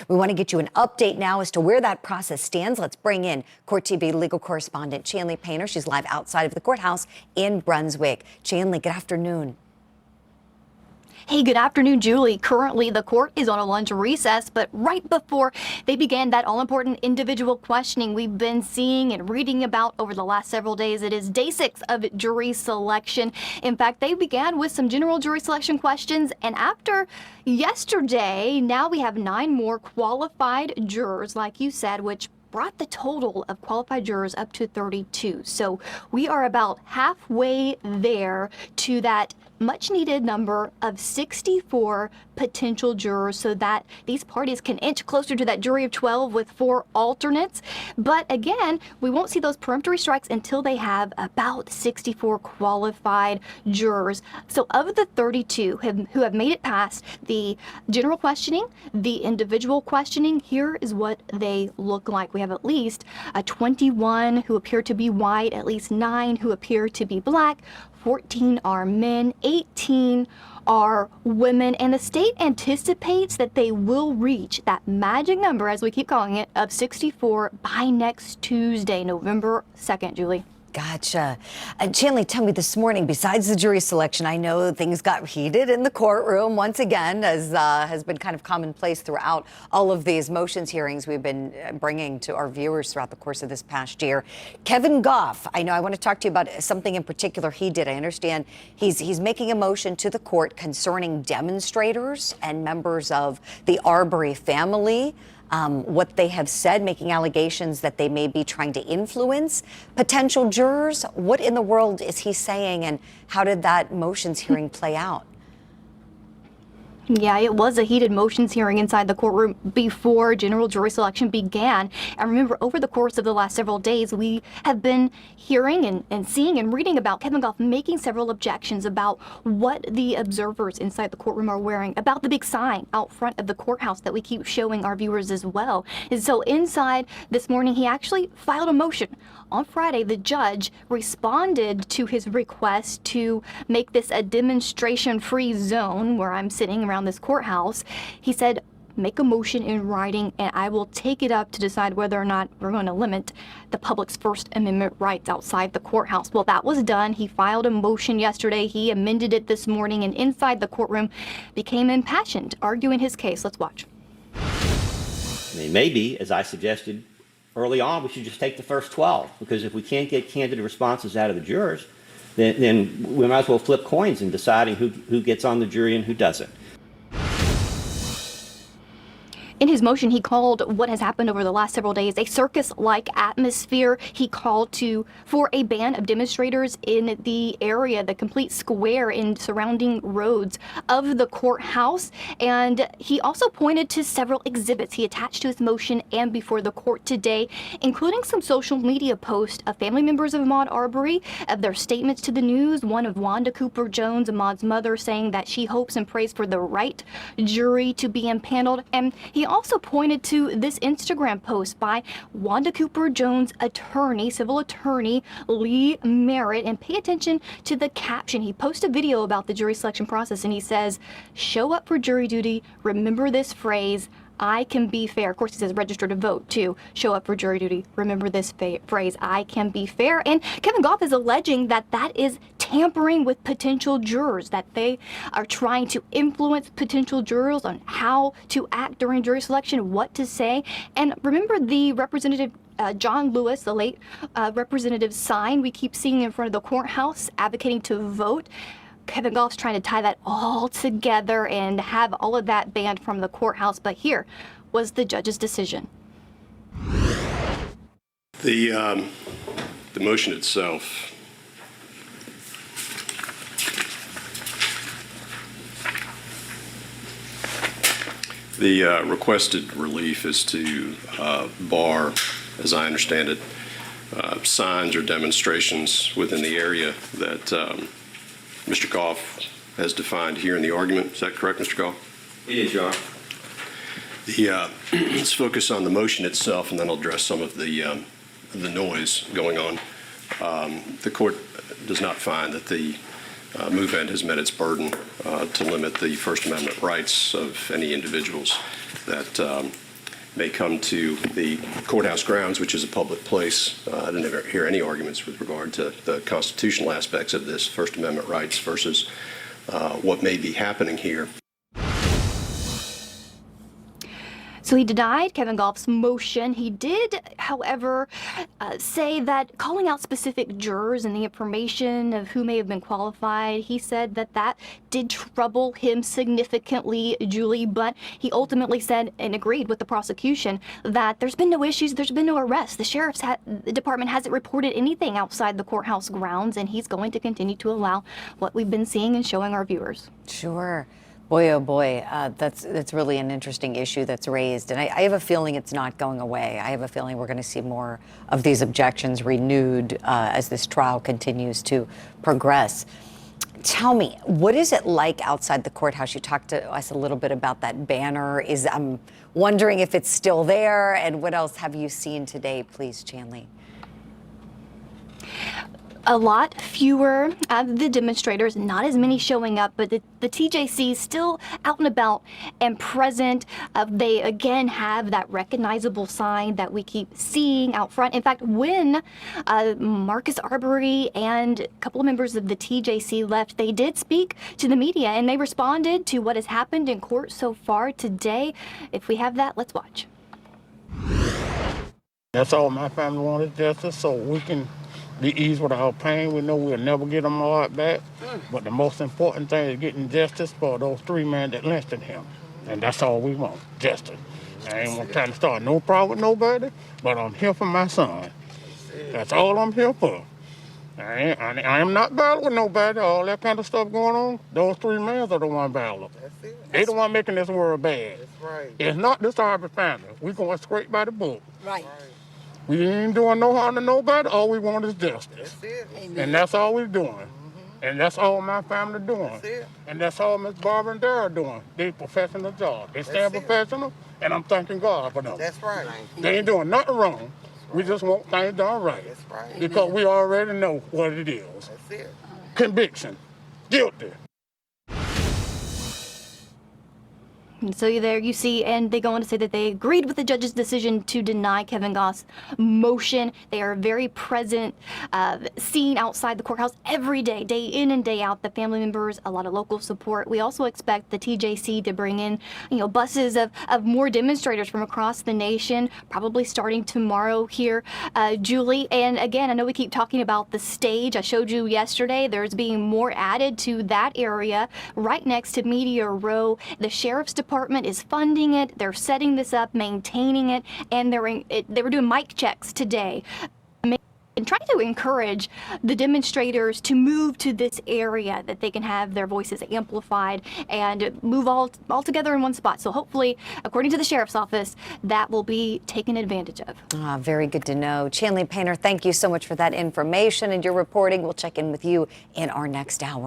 We want to get you an update now as to where that process stands. Let's bring in Court TV legal correspondent Chanley Painter. She's live outside of the courthouse in Brunswick. Chanley, good afternoon. Hey, good afternoon, Julie. Currently, the court is on a lunch recess, but right before they began that all-important individual questioning we've been seeing and reading about over the last several days, it is day 6 of jury selection. In fact, they began with some general jury selection questions, and after yesterday, now we have 9 more qualified jurors, like you said, which brought the total of qualified jurors up to 32. So we are about halfway there to that much needed number of 64 potential jurors so that these parties can inch closer to that jury of 12 with 4 alternates. But again, we won't see those peremptory strikes until they have about 64 qualified jurors. So of the 32 who have made it past the general questioning, the individual questioning, here is what they look like. We have at least 21 who appear to be white, at least 9 who appear to be black, 14 are men, 18 are women, and the state anticipates that they will reach that magic number, as we keep calling it, of 64 by next Tuesday, November 2nd, Julie. Gotcha. Chanley, tell me this morning, besides the jury selection, I know things got heated in the courtroom once again, as has been kind of commonplace throughout all of these motions hearings we've been bringing to our viewers throughout the course of this past year. Kevin Goff, I know I want to talk to you about something in particular he did. I understand he's making a motion to the court concerning demonstrators and members of the Arbery family. What they have said, making allegations that they may be trying to influence potential jurors. What in the world is he saying, and how did that motions hearing play out? Yeah, it was a heated motions hearing inside the courtroom before general jury selection began. And remember, over the course of the last several days, we have been hearing and seeing and reading about Kevin Goff making several objections about what the observers inside the courtroom are wearing, about the big sign out front of the courthouse that we keep showing our viewers as well. And so inside this morning, he actually filed a motion. On Friday, the judge responded to his request to make this a demonstration-free zone where I'm sitting around this courthouse. He said, make a motion in writing and I will take it up to decide whether or not we're going to limit the public's First Amendment rights outside the courthouse. Well, that was done. He filed a motion yesterday. He amended it this morning, and inside the courtroom became impassioned, arguing his case. Let's watch. I mean, maybe, as I suggested early on, we should just take the first 12, because if we can't get candid responses out of the jurors, then we might as well flip coins in deciding who gets on the jury and who doesn't. In his motion, he called what has happened over the last several days a circus-like atmosphere. He called for a ban of demonstrators in the area, the complete square and surrounding roads of the courthouse. And he also pointed to several exhibits he attached to his motion and before the court today, including some social media posts of family members of Ahmaud Arbery, of their statements to the news, one of Wanda Cooper Jones, Ahmaud's mother, saying that she hopes and prays for the right jury to be impaneled. And he also pointed to this Instagram post by Wanda Cooper Jones' attorney, civil attorney Lee Merritt, and pay attention to the caption. He posted a video about the jury selection process, and he says, "Show up for jury duty, remember this phrase, I can be fair." Of course, he says register to vote too. Show up for jury duty. Remember this phrase, I can be fair. And Kevin Goff is alleging that that is tampering with potential jurors, that they are trying to influence potential jurors on how to act during jury selection, what to say. And remember the representative John Lewis, the late representative's sign we keep seeing in front of the courthouse advocating to vote. Kevin Goff's trying to tie that all together and have all of that banned from the courthouse. But here was the judge's decision. The motion itself the requested relief is to bar, as I understand it, signs or demonstrations within the area that Mr. Goff has defined here in the argument. Is that correct, Mr. Goff? It is, Your Honor. Let's focus on the motion itself, and then I'll address some of the noise going on. The court does not find that the movement has met its burden to limit the First Amendment rights of any individuals that may come to the courthouse grounds, which is a public place. I didn't ever hear any arguments with regard to the constitutional aspects of this First Amendment rights versus what may be happening here. So he denied Kevin Goff's motion. He did, however, say that calling out specific jurors and the information of who may have been qualified, he said that that did trouble him significantly, Julie, but he ultimately said and agreed with the prosecution that there's been no issues, there's been no arrests. The sheriff's department hasn't reported anything outside the courthouse grounds, and he's going to continue to allow what we've been seeing and showing our viewers. Sure. Boy, oh boy, that's really an interesting issue that's raised. And I have a feeling it's not going away. I have a feeling we're going to see more of these objections renewed as this trial continues to progress. Tell me, what is it like outside the courthouse? You talked to us a little bit about that banner. I'm wondering if it's still there, and what else have you seen today, please, Chanley? A lot fewer of the demonstrators, not as many showing up, but the TJC is still out and about and present. They again have that recognizable sign that we keep seeing out front. In fact, when Ahmaud Arbery and a couple of members of the TJC left, they did speak to the media and they responded to what has happened in court so far today. If we have that, let's watch. That's all my family wanted, justice, so we can be eased with our pain. We know we'll never get Ahmaud back, but the most important thing is getting justice for those 3 men that lynched him. And that's all we want, justice. I ain't trying to start no problem with nobody, but I'm here for my son. That's all I'm here for. I am not battling with nobody. All that kind of stuff going on, those 3 men are the one battling. They the one making this world bad. That's right. It's not this Arbery family. We going straight by the book. Right. We ain't doing no harm to nobody. All we want is justice. That's it. And that's all we're doing. And that's all my family doing. That's it. And that's all Miss Barbara and Dara doing. They professional job. They stand That's it. professional, and I'm thanking God for them. That's right. They ain't doing nothing wrong. We just want things done right. That's right. Because we already know what it is. That's it. Conviction. Guilty. And so there you see, and they go on to say that they agreed with the judge's decision to deny Kevin Goff's motion. They are very present, seen outside the courthouse every day, day in and day out. The family members, a lot of local support. We also expect the TJC to bring in, buses of more demonstrators from across the nation, probably starting tomorrow here, Julie. And again, I know we keep talking about the stage. I showed you yesterday. There's being more added to that area right next to Media Row. The sheriff's department is funding it. They're setting this up, maintaining it, and they were doing mic checks today and trying to encourage the demonstrators to move to this area that they can have their voices amplified and move all together in one spot. So hopefully, according to the sheriff's office, that will be taken advantage of. Very good to know. Chanley Painter, thank you so much for that information and your reporting. We'll check in with you in our next hour.